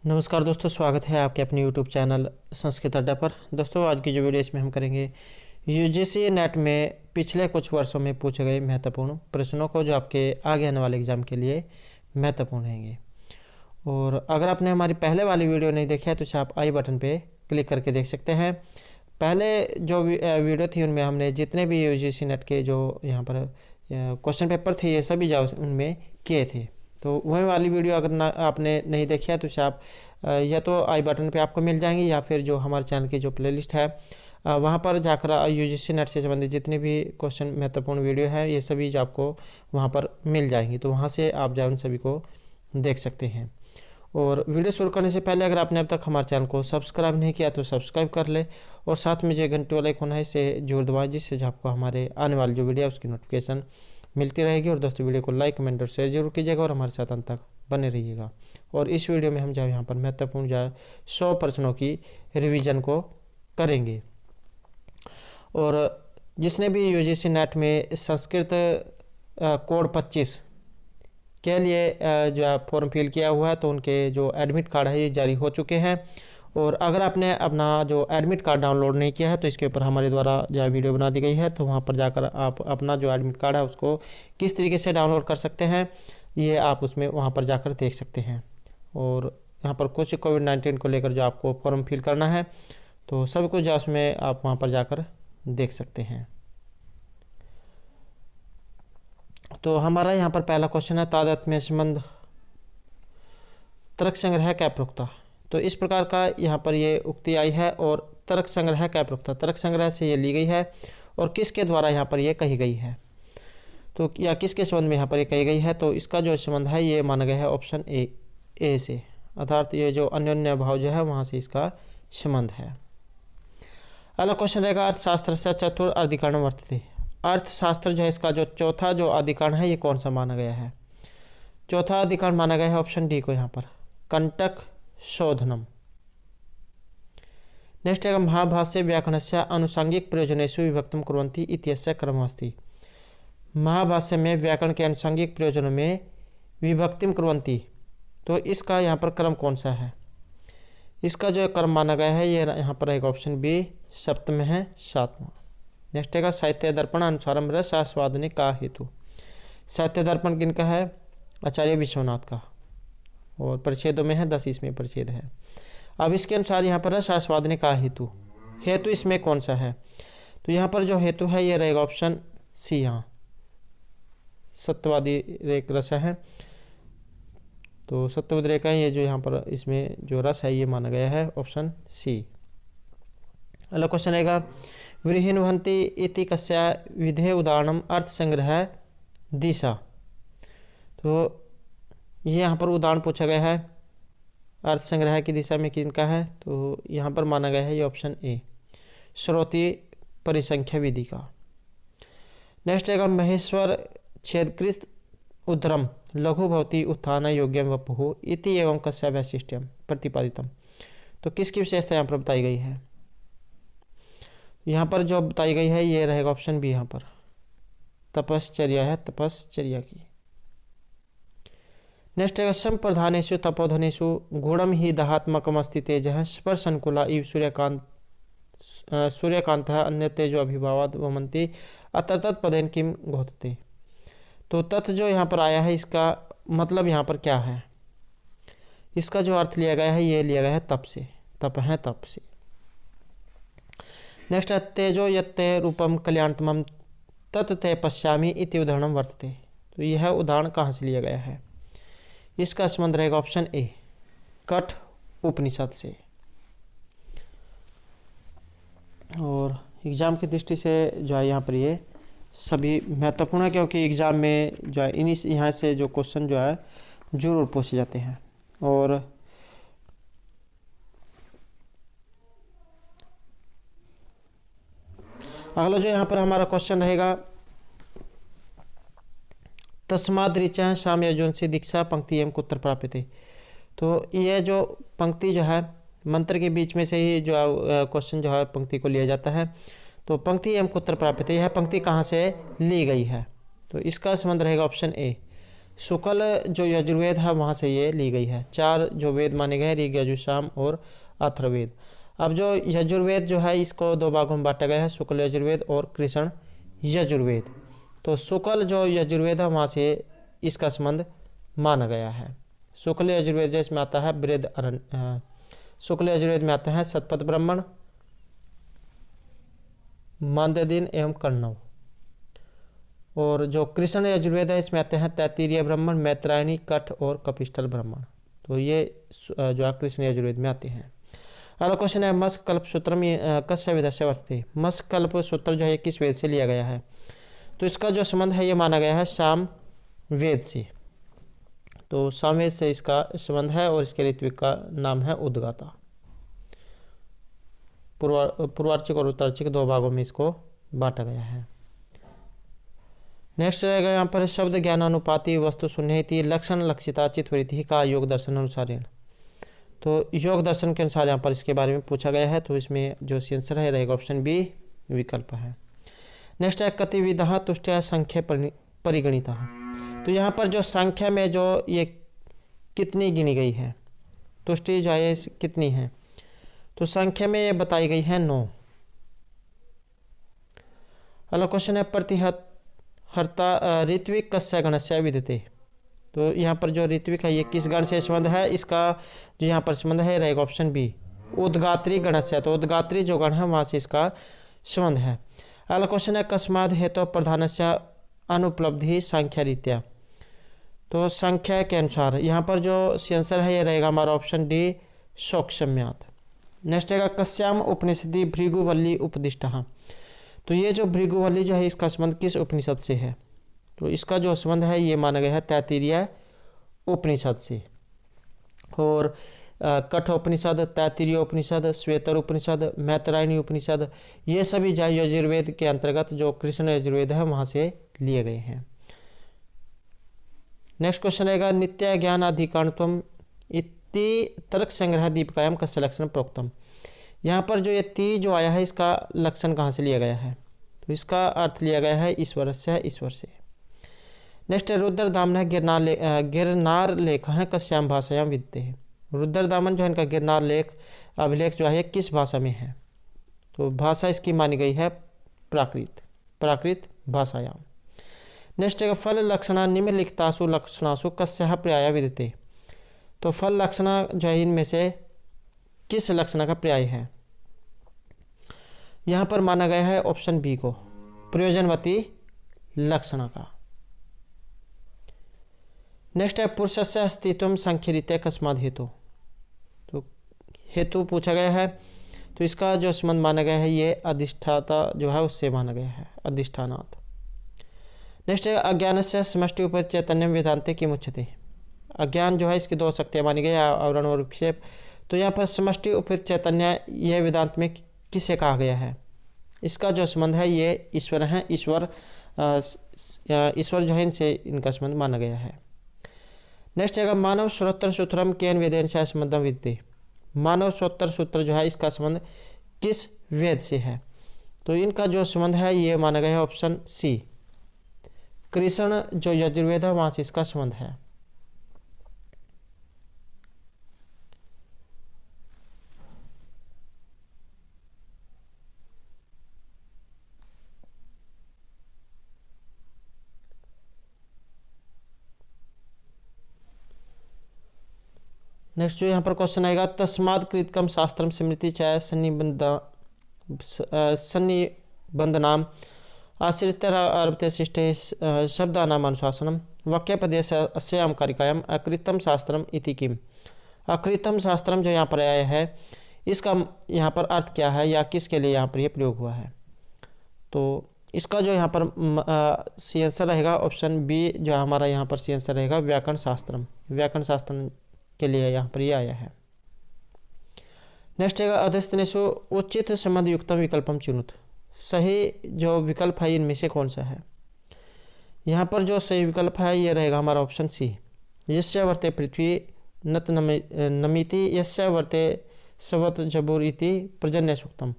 नमस्कार दोस्तों, स्वागत है आपके अपने YouTube चैनल संस्कृत अड्डा पर। दोस्तों, आज की जो वीडियो इसमें हम करेंगे यूजीसी नेट में पिछले कुछ वर्षों में पूछे गए महत्वपूर्ण प्रश्नों को, जो आपके आगे आने वाले एग्जाम के लिए महत्वपूर्ण रहेंगे। और अगर आपने हमारी पहले वाली वीडियो नहीं देखी है तो इसे आप आई बटन पे क्लिक करके देख सकते हैं। पहले जो वीडियो थी उनमें हमने जितने भी यूजीसी नेट के जो यहाँ पर क्वेश्चन पेपर थे ये सभी जो उनमें किए थे। तो वही वाली वीडियो अगर आपने नहीं देखी है तो इसे आप या तो आई बटन पे आपको मिल जाएंगी, या फिर जो हमारे चैनल की जो प्लेलिस्ट है वहाँ पर जाकर यूजीसी नेट से संबंधित जितने भी क्वेश्चन महत्वपूर्ण वीडियो है ये सभी जो आपको वहाँ पर मिल जाएंगी। तो वहाँ से आप जाए उन सभी को देख सकते हैं। और वीडियो शुरू करने से पहले अगर आपने अब तक हमारे चैनल को सब्सक्राइब नहीं किया तो सब्सक्राइब कर ले, और साथ में जो घंटे वाला आइकन है इसे जरूर दबाएं, जिससे आपको हमारे आने वाली जो वीडियो है उसकी नोटिफिकेशन मिलती रहेगी। और दोस्तों, वीडियो को लाइक, कमेंट और शेयर जरूर कीजिएगा और हमारे साथ अंत तक बने रहिएगा। और इस वीडियो में हम जो यहाँ पर महत्वपूर्ण जो 100 प्रश्नों की रिवीजन को करेंगे। और जिसने भी यूजीसी नेट में संस्कृत कोड 25 के लिए जो है फॉर्म फिल किया हुआ है तो उनके जो एडमिट कार्ड है ये जारी हो चुके हैं। और अगर आपने अपना जो एडमिट कार्ड डाउनलोड नहीं किया है तो इसके ऊपर हमारे द्वारा जो है वीडियो बना दी गई है, तो वहाँ पर जाकर आप अपना जो एडमिट कार्ड है उसको किस तरीके से डाउनलोड कर सकते हैं ये आप उसमें वहाँ पर जाकर देख सकते हैं। और यहाँ पर कुछ कोविड-19 को लेकर जो आपको फॉर्म फिल करना है तो सब कुछ जो उसमें आप वहाँ पर जाकर देख सकते हैं। तो हमारा यहाँ पर पहला क्वेश्चन है, तादात्म्य संबंध तर्क संग्रह क्या प्रोक्ता। तो इस प्रकार का यहाँ पर ये उक्ति आई है, और तर्क संग्रह क्या प्रोक्ता, तर्क संग्रह से ये ली गई है और किसके द्वारा यहाँ पर ये कही गई है, तो या किसके संबंध में यहाँ पर ये कही गई है। तो इसका जो संबंध है ये माना गया है ऑप्शन ए से, अर्थात ये जो अन्योन्य भाव जो है वहाँ से इसका संबंध है। अगला क्वेश्चन रहेगा, अर्थशास्त्र से चतुर्थ अधिकरण वर्तते। अर्थशास्त्र जो है इसका जो चौथा जो अधिकरण है ये कौन सा माना गया है। चौथा अधिकरण माना गया है ऑप्शन डी को यहाँ पर, कंटक शोधनम। नेक्स्ट है, महाभाष्य व्याकरणस्य अनुषंगिक प्रयोजनेषु विभक्तम कुर्वन्ति इत्यस्य क्रममस्ति। महाभाष्य में व्याकरण के अनुषंगिक प्रयोजनों में विभक्तिम कुर्वन्ति, तो इसका यहाँ पर क्रम कौन सा है। इसका जो क्रम माना गया है ये यहाँ पर एक ऑप्शन बी सप्तम है, 7वां। नेक्स्ट है, साहित्य दर्पण अनुसारम रस आस्वादने का हेतु। साहित्य दर्पण किनका है, आचार्य विश्वनाथ का, और परिच्छेदों में है 10 इसमें परिच्छेद है। अब इसके अनुसार यहाँ पर रस आस्वादने का हेतु, हेतु इसमें कौन सा है। तो यहाँ पर जो हेतु है ये रहेगा ऑप्शन सी, यहाँ सत्यवादी रेक रस है, तो सत्यवादी रेखा ये जो यहाँ पर इसमें जो रस है ये माना गया है ऑप्शन सी। अगला क्वेश्चन रहेगा, व्रीहिन्वन्ति इति कस्या विधेय उदाहरणम अर्थ संग्रह दिशा। तो ये यहाँ पर उदाहरण पूछा गया है अर्थ संग्रह की दिशा में किनका है, तो यहाँ पर माना गया है ये ऑप्शन ए, श्रोति परिसंख्या विधि का। नेक्स्ट है, महेश्वर छेदकृत उद्धरम लघु भवति उत्थान योग्यम वपुः इति एवं कस्या वैशिष्ट्यम प्रतिपादितम। तो किसकी विशेषता यहाँ पर बताई गई है। यहाँ पर जो बताई गई है ये रहेगा ऑप्शन बी, यहाँ पर तपश्चर्या है, तपश्चर्या की। नेक्स्ट है, संप्रधानेषु तपोधनेषु गुणम ही दहात्मकम अस्ति तेजः स्पर्श अनुकूला इव सूर्यकांतः अन्य तेजो अभिभावाद वमन्ति अत्र तत्पदेन किम घोषते। तो तत् जो यहाँ पर आया है इसका मतलब यहाँ पर क्या है, इसका जो अर्थ लिया गया है ये लिया गया है तप से, तप है तप से। नेक्स्ट है, तेजो यत्ते रूपम कल्याणतमम तत् ते पश्यामि इति उदाहरणम वर्तते। तो यह उदाहरण कहाँ से लिया गया है, इसका संबंध रहेगा ऑप्शन ए, कठ उपनिषद से। और एग्जाम की दृष्टि से जो है यहाँ पर ये सभी महत्वपूर्ण है, क्योंकि एग्जाम में जो है यहाँ से जो क्वेश्चन जो है जरूर पूछे जाते हैं। और अगला जो यहाँ पर हमारा क्वेश्चन रहेगा, तस्माद् ऋचः सामयजोंसि दीक्षा पंक्ति एवं कुत्र प्राप्यते। तो ये जो पंक्ति जो है मंत्र के बीच में से ही जो क्वेश्चन जो है पंक्ति को लिया जाता है। तो पंक्ति एवं कुत्र प्राप्यते, यह पंक्ति कहाँ से ली गई है, तो इसका संबंध रहेगा ऑप्शन ए, शुक्ल जो यजुर्वेद है वहाँ से ये ली गई है। 4 जो वेद माने गए हैं, ऋग यजुः साम और अथर्ववेद। अब जो यजुर्वेद जो है इसको 2 भागों में बांटा गया है, शुक्ल यजुर्वेद और कृष्ण यजुर्वेद। तो शुक्ल जो यजुर्वेद है वहाँ से इसका संबंध माना गया है। शुक्ल यजुर्वेद जिसमें आता है शुक्ल यजुर्वेद में आते हैं शतपथ ब्राह्मण, मांद्यदीन एवं कण्व। और जो कृष्ण यजुर्वेद है इसमें आते हैं तैत्तिरीय ब्राह्मण, मैत्रायणी, कठ और कपिस्थल ब्राह्मण। तो ये जो है कृष्ण यजुर्वेद में आते हैं। अगला क्वेश्चन है मस्क कल्प सूत्रम कस्य वेदस्य वर्तते। मस्क कल्प सूत्र जो है किस वेद से लिया गया है? तो इसका जो संबंध है ये माना गया है साम वेद से। तो सामवेद से इसका संबंध है और इसके ऋत्विक का नाम है उद्गाता। पूर्वार्चिक और उत्तरार्चिक 2 भागों में इसको बांटा गया है। नेक्स्ट रहेगा यहाँ पर शब्द ज्ञानानुपाति वस्तु शून्यति लक्षण लक्षिता चित्तवृत्ति का योग दर्शन अनुसारेण। तो योग दर्शन के अनुसार यहाँ पर इसके बारे में पूछा गया है। तो इसमें जो आंसर है रहेगा ऑप्शन बी विकल्प है। नेक्स्ट है कतिविधा तुष्टया संख्या परिगणिता। तो यहाँ पर जो संख्या में जो ये कितनी गिनी गई है, तुष्टि जो है कितनी है, तो संख्या में ये बताई गई है 9। अगला क्वेश्चन है प्रतिहर्ता ऋत्विक कस्य गणस्य विद्यते। तो यहाँ पर जो ऋत्विक है ये किस गण से संबंध है? इसका जो यहाँ पर संबंध है रहेगा ऑप्शन बी उद्गात्री गणस्य। तो उद्गात्री जो गण है वहाँ से इसका संबंध है। अगला क्वेश्चन है कस्माद् हेतु प्रधानस्य अनुपलब्धि संख्या रीत्या। तो संख्या के अनुसार यहाँ पर जो आंसर है ये रहेगा हमारा ऑप्शन डी शोकसम्यात। नेक्स्ट रहेगा कस्याम उपनिषदि भृगुवल्ली उपदिष्टः। तो ये जो भृगुवल्ली जो है इसका संबंध किस उपनिषद से है? तो इसका जो संबंध है ये माना गया है तैत्तिरीय उपनिषद से। और कठोपनिषद, तैत्तिरीय उपनिषद, श्वेतर उपनिषद, मैत्रायणी उपनिषद ये सभी जो यजुर्वेद के अंतर्गत जो कृष्ण यजुर्वेद है वहाँ से लिए गए हैं। नेक्स्ट क्वेश्चन रहेगा नित्य ज्ञान अधिकारणत्वम इति तर्क संग्रह दीपिकायाम कस्य लक्षण प्रोक्तम। यहाँ पर जो ये ती जो आया है इसका लक्षण कहाँ से लिया गया है? तो इसका अर्थ लिया गया है ईश्वर से, ईश्वर से। नेक्स्ट है रुद्रदामन गिरनार लेख है कस्याम भाषायाम विद्यते हैं। रुद्रदामन जो है इनका गिरनार लेख अभिलेख जो है किस भाषा में है? तो भाषा इसकी मानी गई है प्राकृत भाषायाम। नेक्स्ट है फल लक्षणा निम्नलिखितासु लक्षणासु कस्याः पर्याय विद्यते। तो फल लक्षणा जो है इनमें से किस लक्षण का पर्याय है? यहाँ पर माना गया है ऑप्शन बी को प्रयोजनवती लक्षण का। नेक्स्ट है पुरुषस्य अस्तित्व संख्यरीत्या कस्माद् हेतु। तो हेतु पूछा गया है। तो इसका जो संबंध माना गया है ये अधिष्ठाता जो है उससे माना गया है, अधिष्ठानात्। नेक्स्ट है अज्ञानस्य समष्टि उपस्थित चैतन्य वेदांते किम उच्यते। अज्ञान जो है इसकी 2 शक्तियाँ मानी गई, आवरण और विक्षेप। तो यहाँ पर समष्टि उपस्थित चैतन्य यह वेदांत में किसे कहा गया है? इसका जो संबंध है ये ईश्वर है, ईश्वर जो है इनसे इनका संबंध माना गया है। नेक्स्ट है मानव श्रोत्र सूत्रम केन वेदेन से संबंधम विद्यते। मानव श्रोत्र सूत्र जो है इसका संबंध किस वेद से है? तो इनका जो संबंध है ये माना गया है ऑप्शन सी कृष्ण जो यजुर्वेद है वहाँ से इसका संबंध है। नेक्स्ट जो यहाँ पर क्वेश्चन आएगा तस्माद् कृतकम शास्त्रम स्मृति चाय सन्निबंधनाम आश्रित्य आरभते शिष्टे शब्दानाम अनुशासनम वाक्यपदेश अस्याम कारिकायाम अकृतम शास्त्रम इति किम। अकृतम शास्त्रम जो यहाँ पर आया है इसका यहाँ पर अर्थ क्या है या किसके लिए यहाँ पर यह प्रयोग हुआ है? तो इसका जो यहाँ पर सी आंसर रहेगा ऑप्शन बी जो हमारा यहाँ पर सी आंसर रहेगा व्याकरण शास्त्रम। व्याकरण शास्त्र के लिए यहाँ पर यह आया है। नेक्स्ट है अधस्तनेषु उचित संबंध युक्तम विकल्पम चुनुत। सही जो विकल्प है इनमें से कौन सा है? यहाँ पर जो सही विकल्प है ये रहेगा हमारा ऑप्शन सी यस्य वर्ते पृथ्वी नत नमिति यस्य वर्ते सवत जबूर इति पर्जन्य सूक्तम।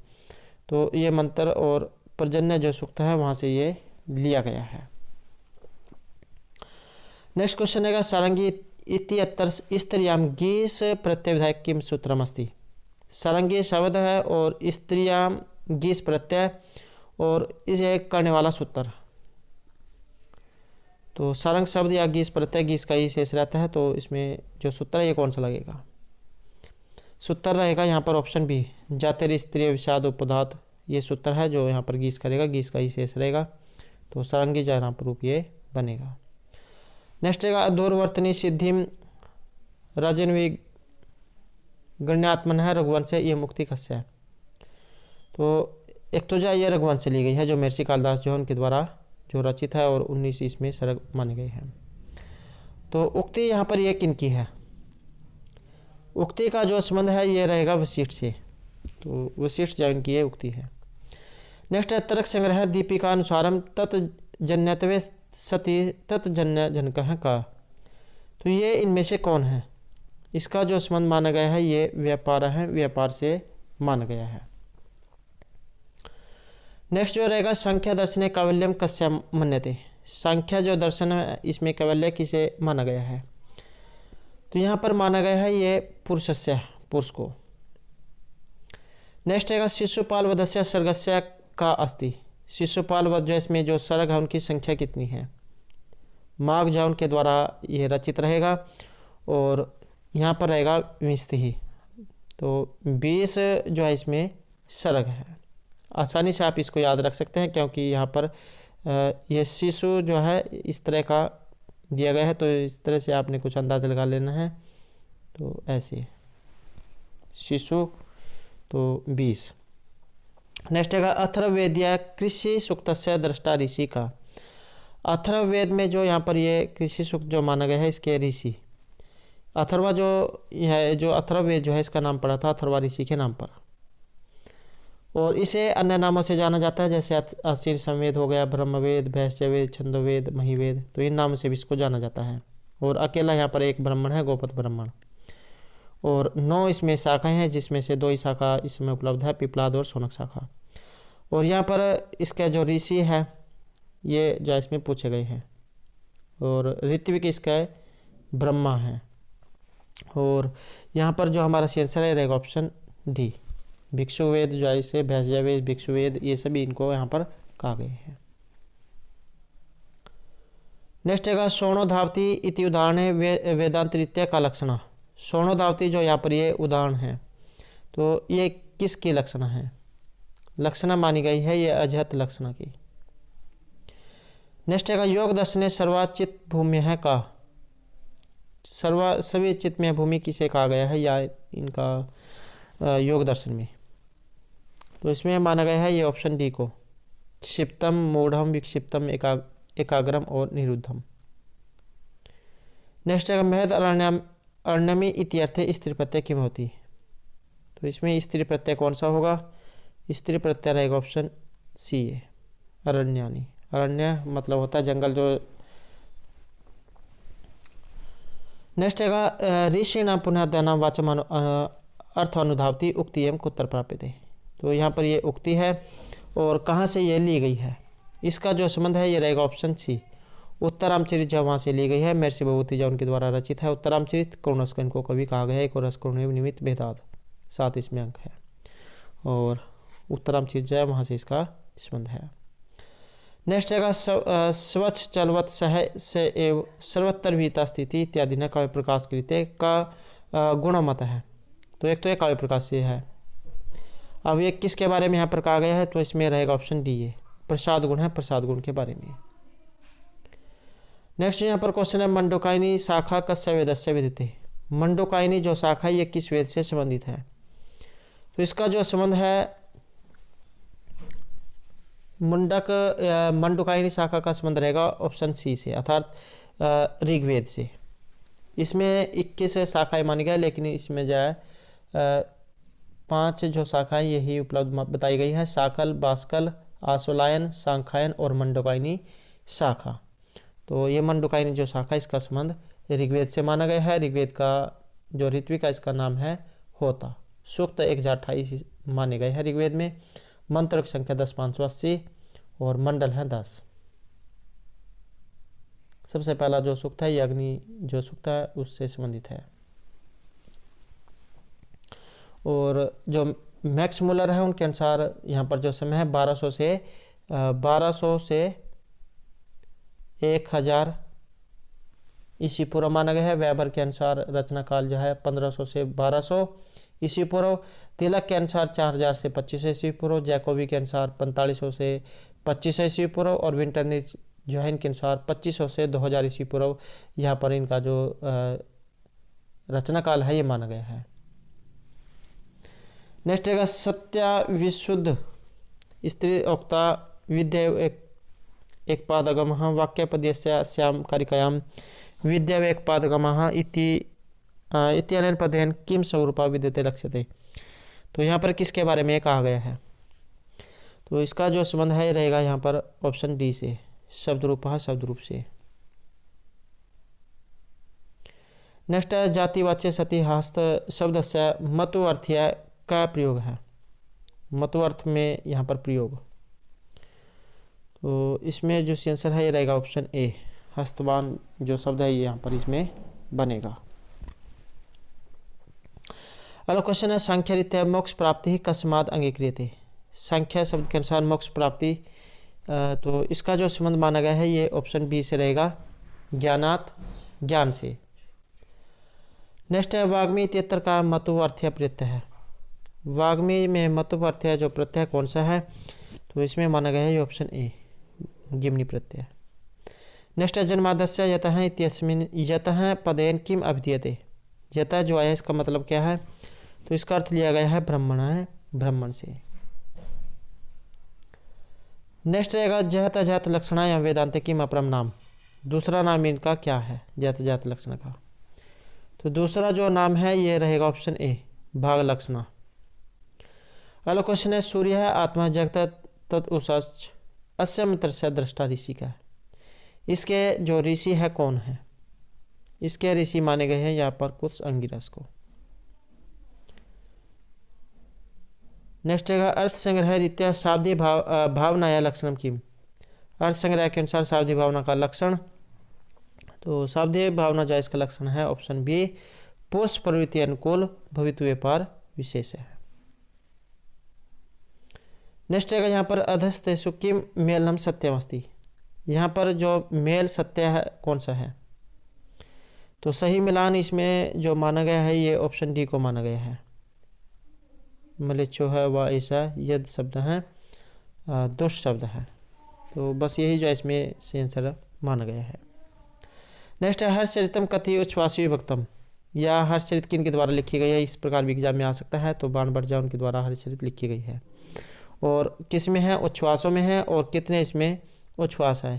तो ये मंत्र और पर्जन्य जो सूक्त है वहाँ से ये लिया गया है। नेक्स्ट क्वेश्चन है सारंगी इति अत्र स्त्रियां गीस प्रत्यय विधायक किम सूत्रम अस्ति। सारंगी शब्द है और स्त्रियां गीस प्रत्यय और इसे करने वाला सूत्र। तो सारंग शब्द या गीस प्रत्यय, गीस का ही शेष रहता है, तो इसमें जो सूत्र है ये कौन सा लगेगा। सूत्र रहेगा यहाँ पर ऑप्शन बी, जातिर स्त्रीय विषाद उपधात, ये सूत्र है जो यहाँ पर गीस करेगा, गीस का ही शेष रहेगा, तो सारंगी जो यहाँ पर रूप ये बनेगा। नेक्स्ट रहेगा अधूरवर्तनी सिद्धिम राजन्वी गण्यात्मन है रघुवंश से, ये मुक्ति कस्य है। तो एक तो ये रघुवंश से ली गई है जो महर्षि कालिदास जो है उनके द्वारा जो रचित है और 19 इसमें सरग माने गए हैं। तो उक्ति यहाँ पर ये किनकी है, उक्ति का जो संबंध है ये रहेगा वशिष्ठ से, तो वशिष्ठ जो इनकी ये उक्ति है। नेक्स्ट है तर्क संग्रह दीपिका अनुसारम तत् जन्यत्वे सती तत् जन्य जनकः का। तो ये इनमें से कौन है, इसका जो संबंध माना गया है ये व्यापार है, व्यापार से माना गया है। नेक्स्ट जो रहेगा संख्या दर्शने कैवल्यम कस्य मन्यते। संख्या जो दर्शन है इसमें कैवल्य किसे माना गया है, तो यहाँ पर माना गया है ये पुरुषस्य, पुरुष को। नेक्स्ट रहेगा शिशुपाल वधस्य सर्गस्य का अस्ति। शिशुपाल वध जो इसमें जो सर्ग है उनकी संख्या कितनी है, माघ जो उनके द्वारा ये रचित रहेगा और यहाँ पर रहेगा 20 ही, तो 20 जो है इसमें सर्ग है। आसानी से आप इसको याद रख सकते हैं क्योंकि यहाँ पर ये शिशु जो है इस तरह का दिया गया है, तो इस तरह से आपने कुछ अंदाज़ा लगा लेना है। तो ऐसे शिशु तो 20। नेक्स्ट है अथर्ववेदिया कृषि सूक्तस्य दृष्टा ऋषि का। अथर्ववेद में जो यहाँ पर ये कृषि सूक्त जो माना गया है इसके ऋषि अथर्वा जो है, जो अथर्ववेद जो है इसका नाम पड़ा था अथर्वा ऋषि के नाम पर, और इसे अन्य नामों से जाना जाता है जैसे असीर संवेद हो गया, ब्रह्मवेद, भैष्यवेद, छंदोवेद, महिवेद, तो इन नामों से भी इसको जाना जाता है। और अकेला यहाँ पर एक ब्राह्मण है, गोपत ब्राह्मण, और 9 इसमें शाखाएं हैं जिसमें से 2 ही शाखा इसमें उपलब्ध है, पिपलाद और सोनक शाखा। और यहाँ पर इसका जो ऋषि है ये जो इसमें पूछे गए हैं, और ऋत्विक इसका ब्रह्मा है। और यहाँ पर जो हमारा आंसर है रहेगा ऑप्शन डी, भिक्षुवेद जो है इसे भैष्यवेद, भिक्षुवेद, ये सभी इनको यहाँ पर कहा गए हैं। नेक्स्ट है शोणोधावती इति उदाहरण है वेदांत रीत्या का लक्षण। शोणोधावती जो यहाँ पर ये उदाहरण है, तो ये किसकी लक्षण है, लक्षण मानी गई है ये अजहत लक्षण की। नेक्स्ट है योग दर्शन सर्वाचित भूमि है का। सभी चित्त में भूमि किसे कहा गया है या इनका योग दर्शन में, तो इसमें माना गया है ये ऑप्शन डी को, क्षिप्तम, मूढ़म, विक्षिप्तम, एकाग्रम और निरुद्धम। नेक्स्ट है महद अर्णमी इत्यर्थे स्त्री प्रत्यय किम होती। तो इसमें स्त्री प्रत्यय कौन सा होगा, स्त्री प्रत्यय रहेगा ऑप्शन सी है, अरण्यानी। अरण्य मतलब होता है जंगल जो। नेक्स्ट है ऋषि नाम पुनः दनाम वाचम अर्थ अनुधावती उक्ति एवं कुत्र प्राप्त है। तो यहाँ पर ये उक्ति है और कहाँ से ये ली गई है, इसका जो संबंध है ये रहेगा ऑप्शन सी, उत्तरामचरित जो वहाँ से ली गई है, महर्षि भगवती जो उनके द्वारा रचित है उत्तरामचरित, करुणस्क इनको कभी कहा गया है, एक और करुण निमित्त भेदाद 7 इसमें अंक है, और उत्तरामचरित जो है वहाँ से इसका संबंध है। नेक्स्ट है स्वच्छ चलवत सह से एव सर्वत्र भीता स्थिति इत्यादि ने काव्य प्रकाश कृत्य का गुणमत है। तो एक तो एक काव्य प्रकाश से है। अब ये किसके बारे में यहाँ पर कहा गया है, तो इसमें रहेगा ऑप्शन डी है, प्रसाद गुण है, प्रसाद गुण के बारे में। नेक्स्ट यहाँ पर क्वेश्चन है मंडोकायनी शाखा कस्य वेदस्य विदिते। मंडोकायनी जो शाखा है ये किस वेद से संबंधित है, तो इसका जो संबंध है मंडोकायनी शाखा का संबंध रहेगा ऑप्शन सी से, अर्थात ऋग्वेद से। इसमें 21 शाखाएं मानी गई, लेकिन इसमें जो है 5 जो शाखाएं यही उपलब्ध बताई गई हैं, शाकल, बास्कल, आश्वलायन, सांखायन और मंडोकायनी शाखा। तो ये मंडोकायनी जो शाखा इसका संबंध ऋग्वेद से माना गया है। ऋग्वेद का जो ऋत्विक का इसका नाम है होता। सूक्त 1028 माने गए हैं ऋग्वेद में, मंत्र की संख्या 10,580 और मंडल हैं 10। सबसे पहला जो सूक्त है ये अग्नि जो सूक्त है उससे संबंधित है। और जो मैक्स मुलर है उनके अनुसार यहाँ पर जो समय है 1200 से 1000 ईस्वी पूर्व माना गया है। वेबर के अनुसार रचना काल जो है 1500 से 1200 ईस्वी पूर्व। तिलक के अनुसार 4000 से 25 ईस्वी पूर्व। जैकोबी के अनुसार 4500 से 25 ईस्वी पूर्व। और विंटरनिच जो है इनके अनुसार 2500 से 2000 ईस्वी पूर्व यहाँ पर इनका जो रचना काल है ये माना गया है। नेक्स्ट रहेगा सत्या विशुद्ध स्त्री उक्ता विद्या एक पादगमः वाक्यपदस्य श्याम कारिकायां विद्या एक पादगमः इत्यनेन पदेन किम स्वरूपा विद्यते लक्ष्यते। तो यहाँ पर किसके बारे में कहा गया है? तो इसका जो संबंध है रहेगा यहाँ पर ऑप्शन डी से, शब्द रूपः शब्द रूप से। नेक्स्ट है जातिवाच्य सती हस्त शब्द से मतु अर्थ्य का प्रयोग है। मतु अर्थ में यहाँ पर प्रयोग। तो इसमें जो आंसर है ये रहेगा ऑप्शन ए, हस्तवान जो शब्द है ये यहाँ पर इसमें बनेगा। अगला क्वेश्चन है संख्या रीत्या मोक्ष प्राप्ति कस्मात् अंगीक्रियते। संख्या शब्द के अनुसार मोक्ष प्राप्ति, तो इसका जो संबंध माना गया है ये ऑप्शन बी से रहेगा, ज्ञानात ज्ञान से। नेक्स्ट है वाग्मी इत्यत्र का मतु अर्थ्य प्रत्यय है। वाग्मी में मतु अर्थ्य जो प्रत्यय कौन सा है? तो इसमें माना गया है ये ऑप्शन ए, गिमनी प्रत्यय। नेक्स्ट है जन्मादस्य यतः इत्यस्मिन् यतः पदेन किम अभिधीयते। यतः जो आया इसका मतलब क्या है? तो इसका अर्थ लिया गया है ब्राह्मण है, ब्राह्मण से। नेक्स्ट रहेगा जहत अजहत लक्षणा या वेदांत किम अपरम नाम। दूसरा नाम इनका क्या है जहत अजहत लक्षण का? तो दूसरा जो नाम है ये रहेगा ऑप्शन ए, भाग लक्षणा। अगला क्वेश्चन है सूर्य है आत्मा जगत तत्उषश्च अस्य मंत्र से दृष्टा ऋषि का है। इसके जो ऋषि है कौन है? इसके ऋषि माने गए हैं यहाँ पर कुछ अंगिरस को। नेक्स्ट है अर्थ संग्रह रीत्या शाब्दी भावना या लक्षणम किम। अर्थ संग्रह के अनुसार शाब्दी भावना का लक्षण, तो शाब्दी भावना जो इसका लक्षण है ऑप्शन बी, पुरुष प्रवृत्ति अनुकूल भवितु व्यापार विशेष है। नेक्स्ट है यहाँ पर अधस्तेषु किम मेलनम सत्यमस्ति। यहाँ पर जो मेल सत्य है कौन सा है? तो सही मिलान इसमें जो माना गया है ये ऑप्शन डी को माना गया है। मलेच्छो है व ऐसा यद शब्द है दुष्ट शब्द है। तो बस यही जो इसमें से आंसर माना गया है। नेक्स्ट है हर्षचरितम कथि उच्छ्वासी विभक्तम। या हर्षचरित किन के द्वारा लिखी गई है? इस प्रकार भी एग्जाम में आ सकता है। तो बाण भट्ट उनके द्वारा हर्षचरित लिखी गई है। और किस में है? उच्छ्वासों में है। और कितने इसमें उच्छ्वास है?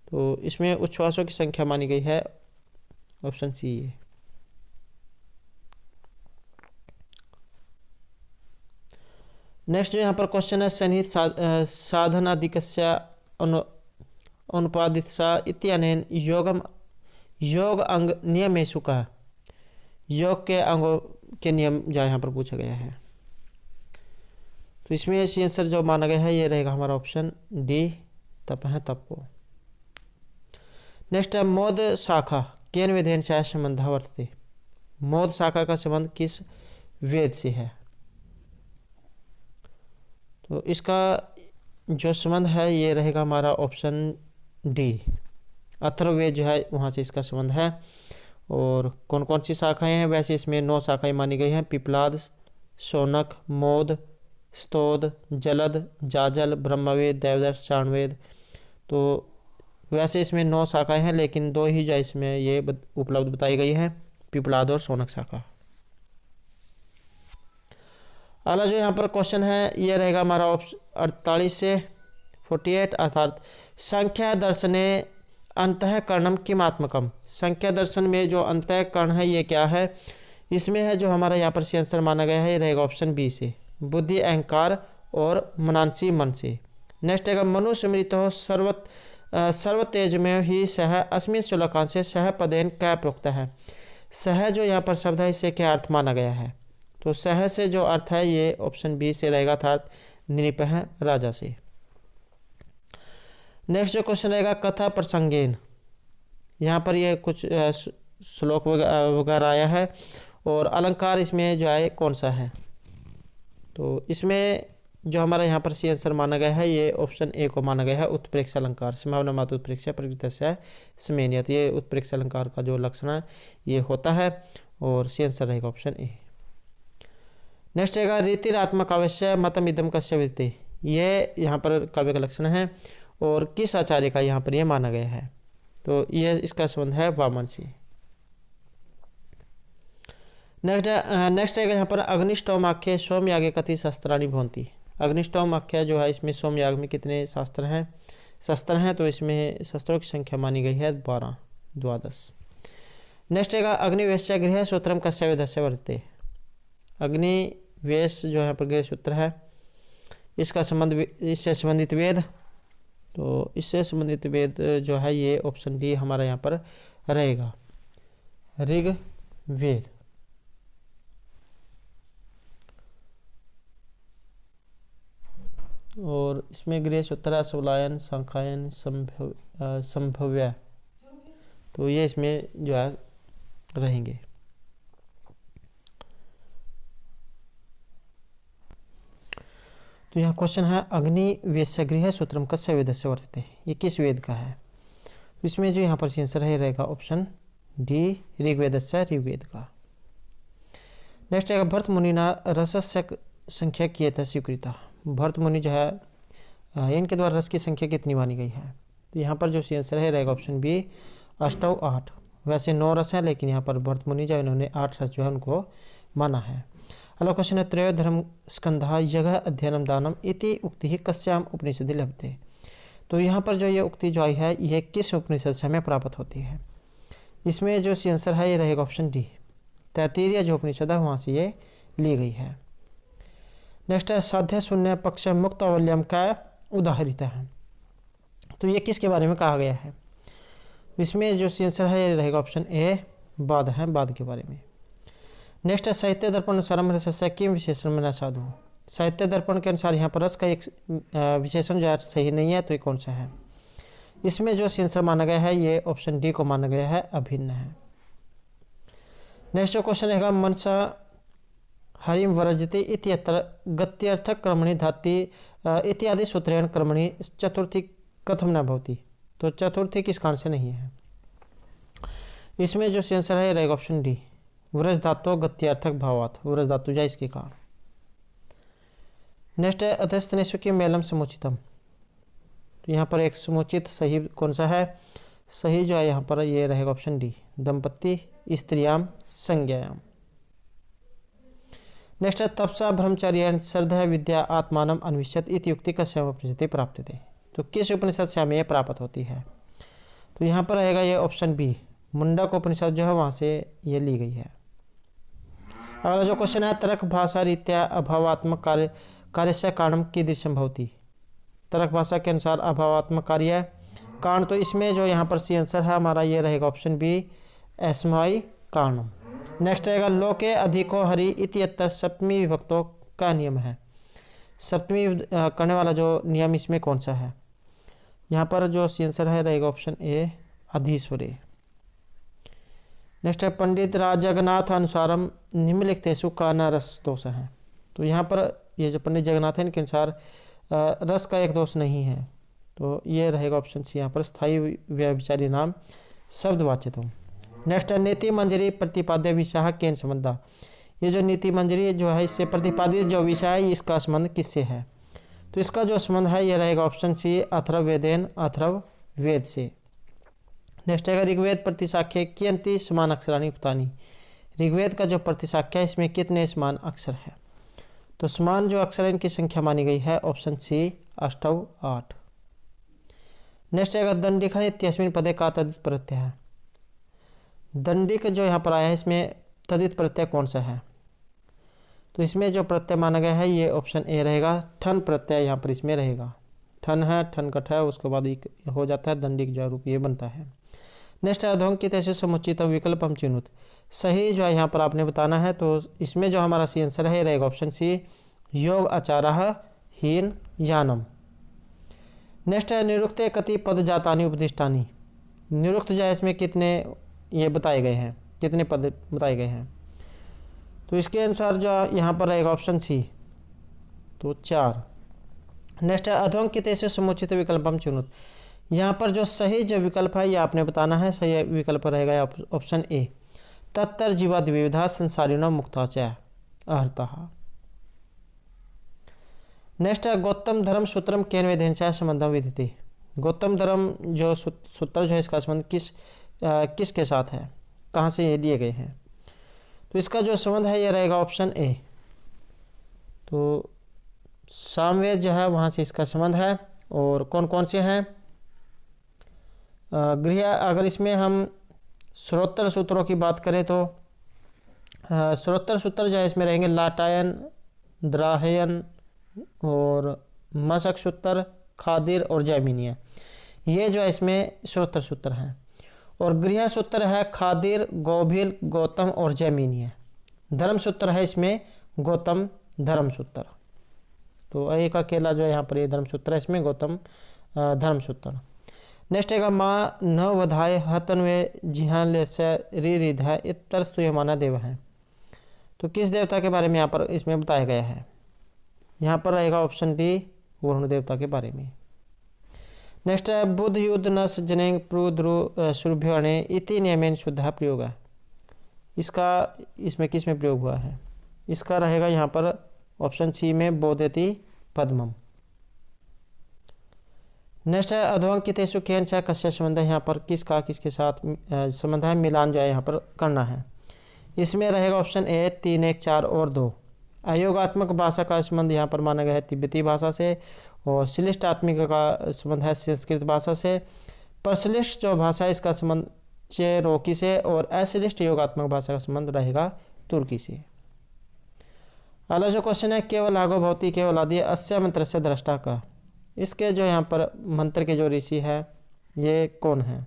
तो इसमें उच्छ्वासों की संख्या मानी गई है ऑप्शन सी है। नेक्स्ट जो यहाँ पर क्वेश्चन है सन्निहित साधनाधिकस्य अनुपादितसा इत्यनेन योग अंग नियमेषु का। योग के अंगों के नियम जो यहाँ पर पूछा गया है। तो इसमें आंसर जो माना गया है ये रहेगा हमारा ऑप्शन डी, तप है तप को। नेक्स्ट है मोद शाखा केन वेदेन से संबंध वर्तते। मोद शाखा का संबंध किस वेद से है? तो इसका जो संबंध है ये रहेगा हमारा ऑप्शन डी, अथर्ववेद जो है वहाँ से इसका संबंध है। और कौन कौन सी शाखाएं हैं? वैसे इसमें 9 शाखाएं मानी गई हैं, पिपलाद, शौनक, मोद, स्तोद, जलद, जाजल, ब्रह्मवेद, देवदर्श, चाणवेद। तो वैसे इसमें 9 शाखाएं हैं, लेकिन 2 ही जो इसमें ये उपलब्ध बताई गई हैं, पिपलाद और शौनक शाखा। अगला जो यहाँ पर क्वेश्चन है ये रहेगा हमारा ऑप्शन 48 से 48, अर्थात संख्या दर्शने अंतःकरणम किमात्मकम। संख्या दर्शन में जो अंतःकरण है ये क्या है? इसमें है जो हमारा यहाँ पर आंसर माना गया है ये रहेगा ऑप्शन बी से, बुद्धि अहंकार और मनांसी मन से। नेक्स्ट है मनुष्य मृत हो सर्वतेज में ही सह अस्मिन श्लोकांश से सह पदेन क्या प्रोक्त है। सह जो यहाँ पर शब्द है इससे क्या अर्थ माना गया है? तो सह से जो अर्थ है ये ऑप्शन बी से रहेगा, अर्थात नृपः राजा से। नेक्स्ट जो क्वेश्चन रहेगा कथा प्रसंगेन यहाँ पर ये कुछ श्लोक वगैरह आया है। और अलंकार इसमें जो है कौन सा है, तो इसमें जो हमारा यहाँ पर सी आंसर माना गया है ये ऑप्शन ए को माना गया है, उत्प्रेक्षा अलंकार। संभावना मात्र उत्प्रेक्षा प्रकृति समेनियत, ये उत्प्रेक्षा अलंकार का जो लक्षण है ये होता है, और सी आंसर रहेगा ऑप्शन ए। नेक्स्ट रहेगा रीतिरात्मक काव्य मतम इदम कस्य विद्यते, ये यहाँ पर काव्य का लक्षण है और किस आचार्य का यहाँ पर यह माना गया है, तो ये इसका संबंध है वामन से। नेक्स्ट है यहाँ पर अग्निष्टोम आख्य सोमयागे कति शस्त्राणी भवन्ति। अग्निष्टोम आख्या जो है इसमें सोमयाग में कितने शस्त्र हैं, तो इसमें शस्त्रों की संख्या मानी गई है 12। नेक्स्ट है अग्निवेश्य गृह सूत्रम कस्य वेदस्य वर्तते। अग्निवेश जो यहाँ पर गृह सूत्र है इसका संबंध इससे संबंधित वेद, तो इससे संबंधित वेद जो है ये ऑप्शन डी हमारा यहाँ पर रहेगा, ऋग्वेद। और इसमें गृह सूत्र सबलायन सांखायन संभव्य, तो ये इसमें जो है रहेंगे। तो यहाँ क्वेश्चन है अग्नि वेश्य गृह सूत्रम कस्य वेदस्य वर्तते, ये किस वेद का है, तो इसमें जो यहाँ पर आंसर है रहेगा ऑप्शन डी ऋग्वेदस्य ऋग्वेद का। नेक्स्ट है भरत मुनिना रसस्य संख्या कियत स्वीकृता। भरत मुनि जो है इनके द्वारा रस की संख्या कितनी मानी गई है, तो यहाँ पर जो आंसर है रहेगा ऑप्शन बी 8। वैसे 9 रस है, लेकिन यहाँ पर भरत मुनि जो इन्होंने 8 रस जो है उनको माना है। अगला क्वेश्चन है त्रयो धर्म स्कंधा यज्ञ अध्ययनम दानम इति उक्ति कस्याम उपनिषदि लभते। तो यहाँ पर जो ये उक्ति जो आई है ये किस उपनिषद से हमें प्राप्त होती है, इसमें जो आंसर है ये रहेगा ऑप्शन डी तैत्तिरीय जो उपनिषद है वहाँ से ये ली गई है। नेक्स्ट है साध्य शून्य पक्ष मुक्त अवल्यम का उदाहरित है, तो ये किसके बारे में कहा गया है, इसमें जो आंसर है ये रहेगा ऑप्शन ए बाद के बारे में। नेक्स्ट है साहित्य दर्पण अनुसार रसस्य किम विशेषण में न साधु। साहित्य दर्पण के अनुसार यहाँ पर रस का एक विशेषण जो है सही नहीं है, तो ये कौन सा है, इसमें जो आंसर माना गया है ये ऑप्शन डी को माना गया है, अभिन्न है। नेक्स्ट क्वेश्चन रहेगा मनसा हरिम वरजते इत्यत्र गत्यर्थक कर्मणि धाति इत्यादि सूत्रेण कर्मणि चतुर्थी कथम न भवति, तो चतुर्थी किस कारण से नहीं है, इसमें जो आंसर है रहेगा ऑप्शन डी व्रज धातु गत्यर्थक भावात, व्रज धातु जा इसके कारण। नेक्स्ट है अधस्तनेश्व की मेलम समुचितम, तो यहाँ पर एक समुचित सही कौन सा है, सही जो है यहाँ पर ये रहेगा ऑप्शन डी दंपति स्त्रियाम संज्ञायाम। नेक्स्ट है तपसा ब्रह्मचर्य श्रद्धा विद्या आत्मानम अन्विष्यत इति युक्ति कस्य उपनिषदि प्राप्यते, तो किस उपनिषद से हमें यह प्राप्त होती है, तो यहाँ पर रहेगा ये ऑप्शन बी मुंडक उपनिषद जो है वहाँ से ये ली गई है। अगला जो क्वेश्चन है तर्क भाषा रीत्या अभावात्मक कार्य से कारणम की दृश्यम भवती। तर्क भाषा के अनुसार अभावात्मक कार्य कारण, तो इसमें जो यहाँ पर सी आंसर है हमारा ये रहेगा ऑप्शन बी अस्माई कारणम। नेक्स्ट रहेगा लोके अधिको हरि इत्यत्र सप्तमी विभक्तों का नियम है। सप्तमी करने वाला जो नियम इसमें कौन सा है, यहाँ पर जो आंसर है रहेगा ऑप्शन ए अधीश्वरी। नेक्स्ट है पंडित राज जगन्नाथ अनुसारम निम्नलिखितेषु का न रस दोष है, तो यहाँ पर ये जो पंडित जगन्नाथ है इनके अनुसार रस का एक दोष नहीं है, तो ये रहेगा ऑप्शन सी यहाँ पर स्थायी व्यभिचारी नाम शब्दवाचित हो। नेक्स्ट है नीति मंजरी प्रतिपाद्य विषय केन संबंधा। ये जो नीति मंजरी जो है इससे प्रतिपादित जो विषय है इसका संबंध किससे है, तो इसका जो संबंध है ये रहेगा ऑप्शन सी अथर्ववेदेन अथर्ववेद से। नेक्स्ट है ऋग्वेद प्रतिशाख्य कियंती समान अक्षराणी उक्तानी। ऋग्वेद का जो प्रतिशाख्य है इसमें कितने समान अक्षर है, तो समान जो अक्षर इनकी संख्या मानी गई है ऑप्शन सी 8। नेक्स्ट है दंडिका इत्यस्मिन पदे का तदित प्रत्यय है। दंडिक जो यहाँ पर आया है इसमें तदित प्रत्यय कौन सा है, तो इसमें जो प्रत्यय माना गया है ये ऑप्शन ए रहेगा ठन प्रत्यय यहाँ पर इसमें रहेगा। ठन है ठन कट है उसके बाद एक हो जाता है दंडिक जो रूप ये बनता है। नेक्स्ट है अधोंकित ऐसे समुचित विकल्प हम चिन्हित। सही जो है यहाँ पर आपने बताना है, तो इसमें जो हमारा सी आंसर है रहेगा ऑप्शन सी योग आचारः हीन यानम। नेक्स्ट है निरुक्ते कति पद जातानि उपदिष्टानि। निरुक्त जो है इसमें कितने ये बताए गए हैं, कितने पद बताए गए हैं। तो इसके अनुसार जो यहाँ पर रहेगा ऑप्शन सी, तो 4। नेक्स्ट है अधोंकितेषु समुचित विकल्पम चुनुत। यहाँ पर जो सही जो विकल्प है ये आपने बताना है। सही विकल्प रहेगा ऑप्शन ए, तत्तर जीवा द्विविधा संसारिणो मुक्ता च अर्हतः। नेक्स्ट है गौतम धर्म सूत्रम केन वेदेन च संबंधम विदिति। गौतम धर्म जो सूत्र जो है इसका संबंध किसके साथ है, कहाँ से ये लिए गए हैं। तो इसका जो संबंध है ये रहेगा ऑप्शन ए, तो सामवेद जो है वहाँ से इसका संबंध है। और कौन कौन से हैं, गृह, अगर इसमें हम श्रोत्र सूत्रों की बात करें तो श्रोत्र सूत्र जो है इसमें रहेंगे लाटायन, द्राहयन और मशक सूत्र, खादिर और जैमिनीय। ये जो है इसमें श्रोत्र सूत्र हैं। और गृह सूत्र है खादिर, गौभिल, गौतम और जैमिनीय। धर्म सूत्र है इसमें गौतम धर्म सूत्र। तो एक अकेला जो है यहाँ पर ये धर्म सूत्र है, इसमें गौतम धर्म सूत्र। नेक्स्ट है माँ न वधाय हतन्वे जिहा रिधा इतरस्तु यमाना देव है। तो किस देवता के बारे में यहाँ पर इसमें बताया गया है। यहाँ पर रहेगा ऑप्शन डी, वरुण देवता के बारे में। नेक्स्ट है बुध युद्ध नस जनेंग प्रुद्रु सुरभ्यणे इति नियमेन शुद्ध प्रयोग। इसका इसमें किस में प्रयोग हुआ है। इसका रहेगा यहाँ पर ऑप्शन सी में बोधयति पद्मम। नेक्स्ट है अधोंकितेषु केन च कस्य संबंध है। यहाँ पर किसका किसके साथ संबंध है, मिलान जो है यहाँ पर करना है। इसमें रहेगा ऑप्शन ए 3, 1, 4 और 2। अयोगात्मक भाषा का संबंध यहाँ पर माना गया है तिब्बती भाषा से, और श्लिष्टात्मिक का संबंध है संस्कृत भाषा से। परश्लिष्ट जो भाषा है इसका संबंध चेरोकी से, और अश्लिष्ट योगात्मक भाषा का संबंध रहेगा तुर्की से। अगला जो क्वेश्चन है केवल आगो भवती केवल आदि अस्य मंत्र से दृष्टा का। इसके जो यहाँ पर मंत्र के जो ऋषि है ये कौन है।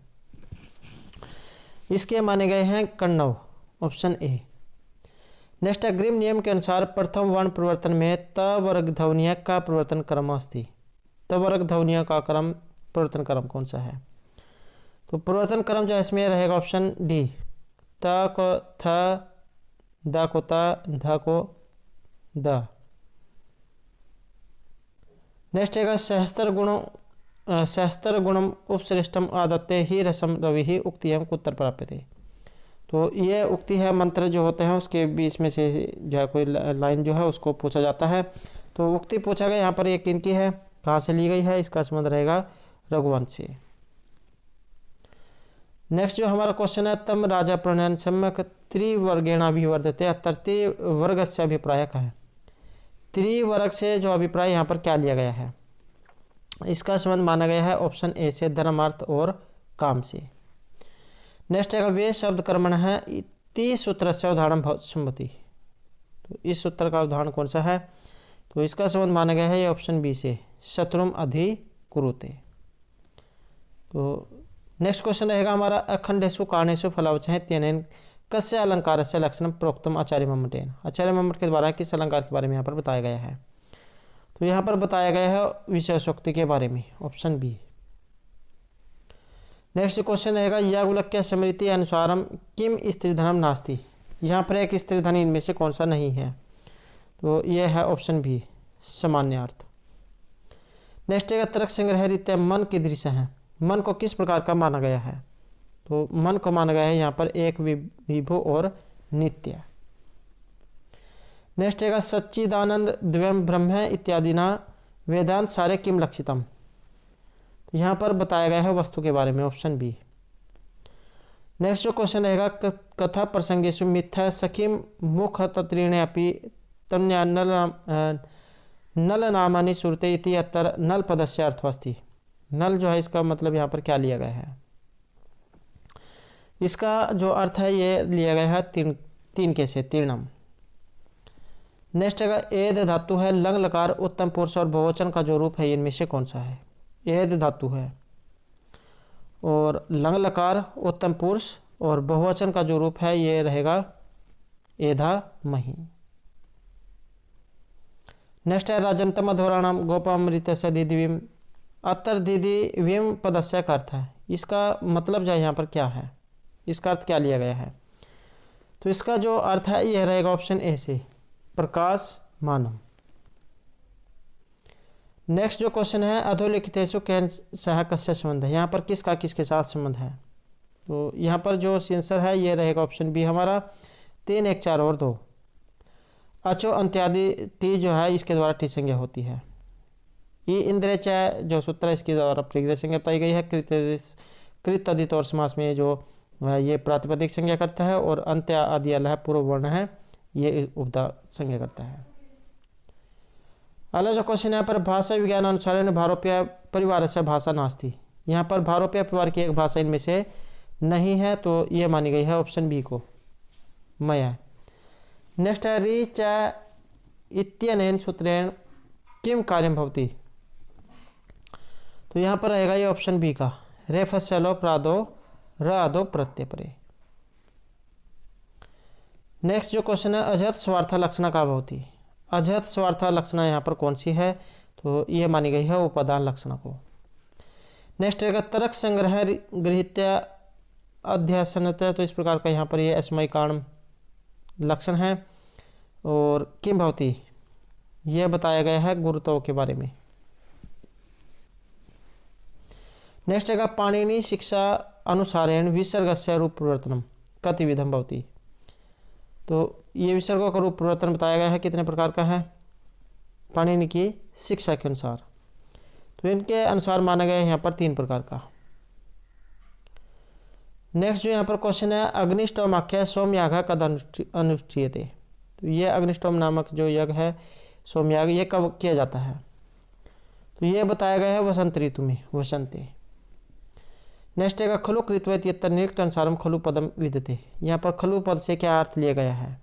इसके माने गए हैं Kanva, option A. Next Grimm नियम के अनुसार प्रथम वर्ण परिवर्तन में त वर्ग ध्वनिय का परिवर्तन क्रम अस्ति। त वर्ग ध्वनिय का क्रम परिवर्तन क्रम कौन सा है। तो परिवर्तन क्रम जो है इसमें रहेगा ऑप्शन डी, त को थ, द को त, ध को द। नेक्स्ट है सहस्त्र गुणम उपश्रेष्ठम आदत्ते ही रसम रवि ही उक्ति एवं उत्तर प्राप्त थे। तो ये उक्ति है, मंत्र जो होते हैं उसके बीच में से जो है कोई लाइन जो है उसको पूछा जाता है। तो उक्ति पूछा गया यहाँ पर एक किनकी है, कहाँ से ली गई है। इसका संबंध रहेगा रघुवंश से। नेक्स्ट जो हमारा क्वेश्चन है तम राजा प्रणयन सम्यक त्रिवर्गेणाभिवर्धते त्रिवर्ग से अभिप्राय का है। त्रिवर्ग से जो अभिप्राय यहाँ पर क्या लिया गया है, इसका संबंध माना गया है ऑप्शन ए से धर्म अर्थ और काम से। नेक्स्ट है वे शब्द कर्मण है इति सूत्र से उदाहरण सम्मति। तो इस सूत्र का उदाहरण कौन सा है। तो इसका संबंध माना गया है ये ऑप्शन बी से शत्रुम अधि कुरुते। तो नेक्स्ट क्वेश्चन रहेगा हमारा अखंडेशु कारणेशु फलावचय तेन कस्य अलंकार से लक्षण प्रोक्तम आचार्य मम्मटेन। आचार्य मम्मट के द्वारा किस अलंकार के बारे में यहाँ पर बताया गया है। तो यहाँ पर बताया गया है विशेषोक्ति के बारे में, ऑप्शन बी। नेक्स्ट क्वेश्चन रहेगा यागुलक्य स्मृति अनुसारम किम स्त्रीधनम नास्ति। यहाँ पर एक स्त्रीधन इनमें से कौन सा नहीं है। तो ये है ऑप्शन बी सामान्यार्थ। नेक्स्ट है तर्क संग्रह रीत्या मन की दृश्य है। मन को किस प्रकार का माना गया है। तो मन को माना गया है यहाँ पर एक विभु और नित्य। नेक्स्ट है सच्चिदानंद द्वयं ब्रह्म इत्यादि ना वेदांत सारे किम लक्षितम। तो यहाँ पर बताया गया है वस्तु के बारे में, ऑप्शन बी। नेक्स्ट जो क्वेश्चन रहेगा कथा प्रसंगेषु मिथ्या सखीम मुख तत्रीणे अपि तन्या नल नामानि सुरते इति अत्र नल पदस्य अर्थोस्ति। नल जो है इसका मतलब यहाँ पर क्या लिया गया है। इसका जो अर्थ है ये लिया गया है तीन के से तीर्णम। नेक्स्ट है एद धातु है लंग लकार उत्तम पुरुष और बहुवचन का जो रूप है इनमें से कौन सा है। एद धातु है और लंग लकार उत्तम पुरुष और बहुवचन का जो रूप है ये रहेगा एधा मही। नेक्स्ट है राजंतम अधोराणाम गोपामृत सदिद्वीम अत्र दीदी विम पदस्य का अर्थ है, इसका मतलब जो यहाँ पर क्या है, इसका अर्थ क्या लिया गया है? तो इसका जो अर्थ है यह रहेगा ऑप्शन ए से, प्रकाश मानम। नेक्स्ट जो क्वेश्चन है, अधोलिखितेषु केन सह कस्य संबंध है, यहाँ पर किसका किसके साथ संबंध है? तो यहाँ पर जो आंसर है ये रहेगा ऑप्शन बी हमारा, 3 1 4 और 2। अचो अंत्यादि टी जो है इसके द्वारा टी संज्ञा होती है। ई इंद्रिय च जो सूत्र है इसके द्वारा प्रक्रिया संज्ञा बताई गई है। कृत आदि और समास में जो ये प्रातिपदिक संज्ञा करता है, और अंत्य आदि अलह पूर्व वर्ण है ये उपदा संज्ञा करता है। अगला जो क्वेश्चन है पर भाषा विज्ञान अनुसार भारोप्य परिवार से भाषा नास्ती, यहाँ पर भारोप्य परिवार की एक भाषा इनमें से नहीं है, तो ये मानी गई है ऑप्शन बी को, मया। नेक्स्ट है री च इत्यनेन सूत्रेण किम कार्यम भवति, तो यहाँ पर रहेगा ये ऑप्शन बी का, रेफस्यलो प्रादो रादो प्रत्यय परे। नेक्स्ट जो क्वेश्चन है अजहत स्वार्थ लक्षणा का भवति, अजहत स्वार्थ लक्षणा यहाँ पर कौन सी है? तो ये मानी गई है उपादान लक्षणा को। नेक्स्ट रहेगा तर्क संग्रह गृहीत्या अध्यासनता, तो इस प्रकार का यहाँ पर ये अस्मयी कारण लक्षण है। और किम भवति यह बताया गया है गुरुत्व के बारे में। नेक्स्ट रहेगा पाणिनि शिक्षा अनुसारेण विसर्गस्य रूप परिवर्तनम कति विधम भवति, तो ये विसर्गों का रूप परिवर्तन बताया गया है कितने प्रकार का है पाणिनि की शिक्षा के अनुसार, तो इनके अनुसार माना गया है यहाँ पर 3 प्रकार का। नेक्स्ट जो यहाँ पर क्वेश्चन है अग्निष्टोम आख्या सोमयाग कद अनुष्ठीयते, तो ये अग्निष्टोम नामक जो यज्ञ है सोमयाग ये कब किया जाता है? तो ये बताया गया है वसंत ऋतु में, वसंते। नेक्स्ट है खलु कृत्व इत्यत्र निरुक्त अनुसारम खलु पदम विदते, यहाँ पर खलु पद से क्या अर्थ लिया गया है?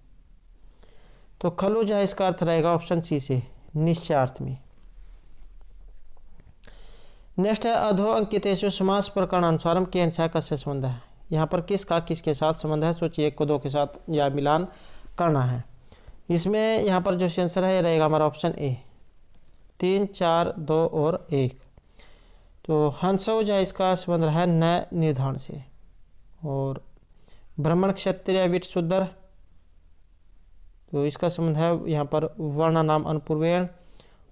तो खलु जो है इसका अर्थ रहेगा ऑप्शन सी से, निश्चयार्थ में। नेक्स्ट है अधो अंकितेषु समास प्रकरण अनुसारम के अनुसार कस्य संबंध है, यहाँ पर किसका किसके साथ संबंध है? सोचिए 1 को 2 के साथ या मिलान करना है। इसमें यहाँ पर जो आंसर है ये रहेगा हमारा ऑप्शन ए, 3 4 2 और 1। तो हंसो जो है इसका संबंध है न निर्धारण से, और ब्राह्मण क्षत्रिय विट शूद्र, तो इसका संबंध है यहाँ पर वर्ण नाम अनुपूर्वेण,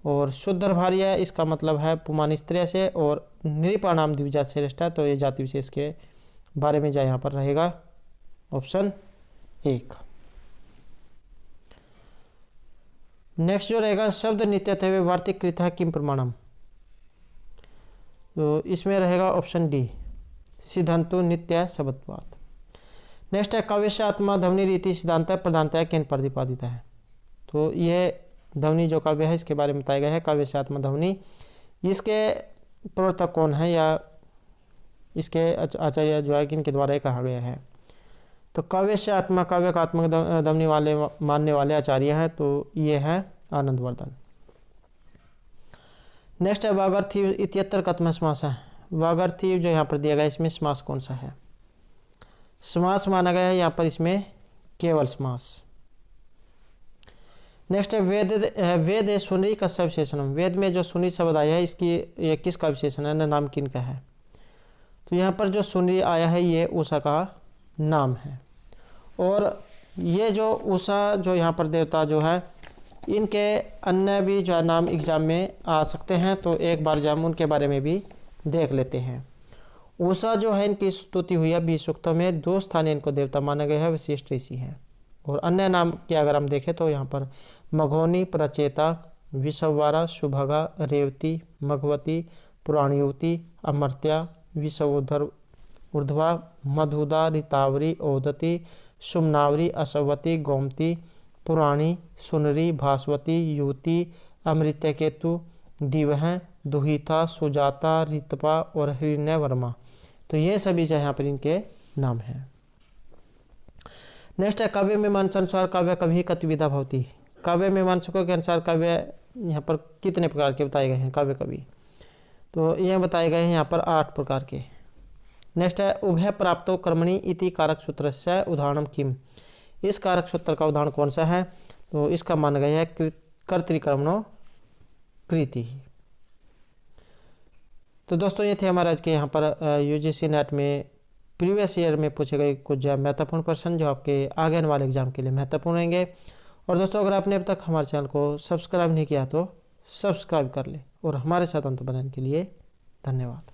और शूद्र भार्य इसका मतलब है पुमान स्त्रिय से, और नृपा नाम द्विजा श्रेष्ठ है, तो ये जाति विशेष के बारे में जो यहाँ पर रहेगा ऑप्शन 1। नेक्स्ट जो रहेगा शब्द नित्यत्वे वार्तिकृत है किम प्रमाणम, तो इसमें रहेगा ऑप्शन डी, सिद्धांतो नित्य शब्दवाद। नेक्स्ट है काव्य आत्मा ध्वनि रीति सिद्धांत प्रधानतया किन प्रतिपादित है, तो ये ध्वनि जो काव्य है इसके बारे में बताया गया है काव्य आत्मा ध्वनि, इसके प्रवर्तक कौन है या इसके आचार्य जो है किनके द्वारा कहा गया है? तो काव्य से आत्मा काव्य का आत्मक ध्वनि वाले मानने वाले आचार्य हैं, तो ये है आनंदवर्धन। नेक्स्ट है वागर्थी इत्यत्र कथम समास है, वागर्थी जो यहाँ पर दिया गया इसमें समास कौन सा है? समास माना गया है यहाँ पर इसमें केवल समास। नेक्स्ट है वेद सुनरी का विशेषण, वेद में जो सुनरी शब्द आया है इसकी ये किसका विशेषण है, नाम किन का है? तो यहाँ पर जो सुनरी आया है ये उषा का नाम है, और ये जो उषा जो यहाँ पर देवता जो है इनके अन्य भी जो नाम एग्जाम में आ सकते हैं, तो एक बार जो हम उनके बारे में भी देख लेते हैं। उषा जो है इनकी स्तुति हुई है 20 सूक्तों में, 2 स्थानीय इनको देवता माना गया है, विशिष्ट ऋषि है। और अन्य नाम के अगर हम देखें तो यहाँ पर मघोनी, प्रचेता, विषवारा, सुभगा, रेवती, मघवती, पुराणयुवती, अमर्त्या, विषवोधर ऊर्ध्वा, मधुदा, ऋतावरी, ओदती, सुमनावरी, असवती, गोमती, पुराणी, सुनरी, भास्वती, युवती, अमृतकेतु, दिवह, दुहिता, सुजाता, ऋतपा और हिरण्य वर्मा, तो ये सभी जो यहाँ पर इनके नाम हैं। नेक्स्ट है काव्य मीमांसा अनुसार काव्य कवि कतिविधा भवति, काव्य मीमांसकों के अनुसार काव्य यहाँ पर कितने प्रकार के बताए गए हैं काव्य कवि? तो यह बताए गए हैं यहाँ पर 8 प्रकार के। नेक्स्ट है उभय प्राप्तो कर्मणि इति कारक सूत्र से उदाहरण किम, इस कारक सूत्र का उदाहरण कौन सा है? तो इसका माना गया है कर्तृकर्मणो कृति। तो दोस्तों ये थे हमारे आज के यहाँ पर यूजीसी नेट में प्रीवियस ईयर में पूछे गए कुछ महत्वपूर्ण प्रश्न जो आपके आगे आने वाले एग्जाम के लिए महत्वपूर्ण रहेंगे। और दोस्तों अगर आपने अब तक हमारे चैनल को सब्सक्राइब नहीं किया तो सब्सक्राइब कर ले और हमारे साथ अंत बनाने के लिए धन्यवाद।